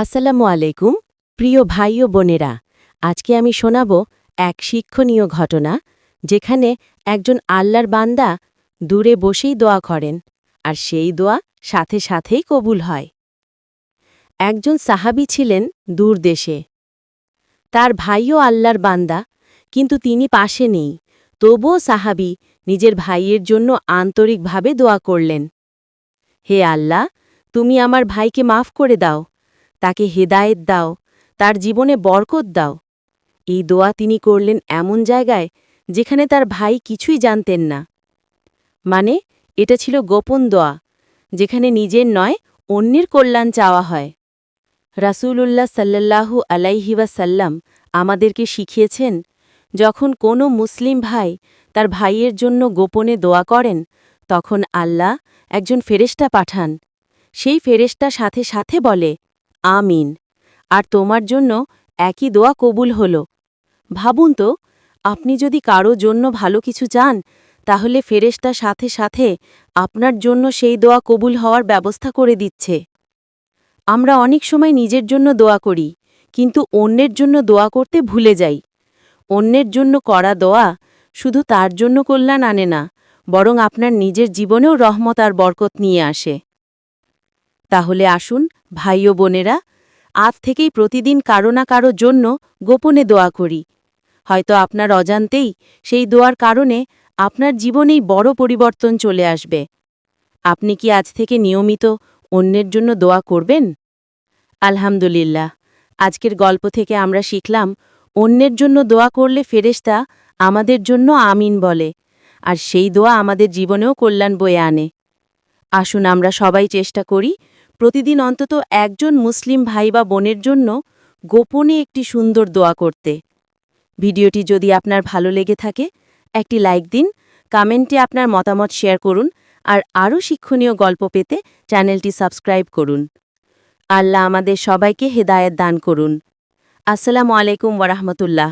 আসসালামু আলাইকুম প্রিয় ভাই ও বোনেরা। আজকে আমি শোনাব এক শিক্ষণীয় ঘটনা, যেখানে একজন আল্লাহর বান্দা দূরে বসেই দোয়া করেন, আর সেই দোয়া সাথে সাথেই কবুল হয়। একজন সাহাবী ছিলেন দূর দেশে। তার ভাইও আল্লাহর বান্দা, কিন্তু তিনি পাশে নেই। তবুও সাহাবী নিজের ভাইয়ের জন্য আন্তরিকভাবে দোয়া করলেন, হে আল্লাহ, তুমি আমার ভাইকে মাফ করে দাও, তাকে হেদায়েত দাও, তার জীবনে বরকত দাও। এই দোয়া তিনি করলেন এমন জায়গায় যেখানে তার ভাই কিছুই জানতেন না। মানে, এটা ছিল গোপন দোয়া, যেখানে নিজের নয় অন্যের কল্যাণ চাওয়া হয়। রাসূলুল্লাহ সাল্লাল্লাহু আলাইহি ওয়াসাল্লাম আমাদেরকে শিখিয়েছেন, যখন কোনো মুসলিম ভাই তার ভাইয়ের জন্য গোপনে দোয়া করেন, তখন আল্লাহ একজন ফেরেশতা পাঠান। সেই ফেরেশতা সাথে সাথে বলে, আমিন, আর তোমার জন্য একই দোয়া কবুল হল। ভাবুন তো, আপনি যদি কারো জন্য ভালো কিছু চান, তাহলে ফেরেশতা সাথে সাথে আপনার জন্য সেই দোয়া কবুল হওয়ার ব্যবস্থা করে দিচ্ছে। আমরা অনেক সময় নিজের জন্য দোয়া করি, কিন্তু অন্যের জন্য দোয়া করতে ভুলে যাই। অন্যের জন্য করা দোয়া শুধু তার জন্য কল্যাণ আনে না, বরং আপনার নিজের জীবনেও রহমত আর বরকত নিয়ে আসে। তাহলে আসুন ভাই ও বোনেরা, আজ থেকেই প্রতিদিন কারো না কারো জন্য গোপনে দোয়া করি। হয়তো আপনার অজান্তেই সেই দোয়ার কারণে আপনার জীবনেই বড় পরিবর্তন চলে আসবে। আপনি কি আজ থেকে নিয়মিত অন্যের জন্য দোয়া করবেন? আলহামদুলিল্লাহ, আজকের গল্প থেকে আমরা শিখলাম, অন্যের জন্য দোয়া করলে ফেরেশতা আমাদের জন্য আমিন বলে, আর সেই দোয়া আমাদের জীবনেও কল্যাণ বয়ে আনে। আসুন আমরা সবাই চেষ্টা করি প্রতিদিন অন্তত একজন মুসলিম ভাই বা বোনের জন্য গোপনে একটি সুন্দর দোয়া করতে। ভিডিওটি যদি আপনার ভালো লেগে থাকে, একটি লাইক দিন, কমেন্টে আপনার মতামত শেয়ার করুন, আর আরও শিক্ষণীয় গল্প পেতে চ্যানেলটি সাবস্ক্রাইব করুন। আল্লাহ আমাদের সবাইকে হেদায়েত দান করুন। আসসালামু আলাইকুম ওয়া রাহমাতুল্লাহ।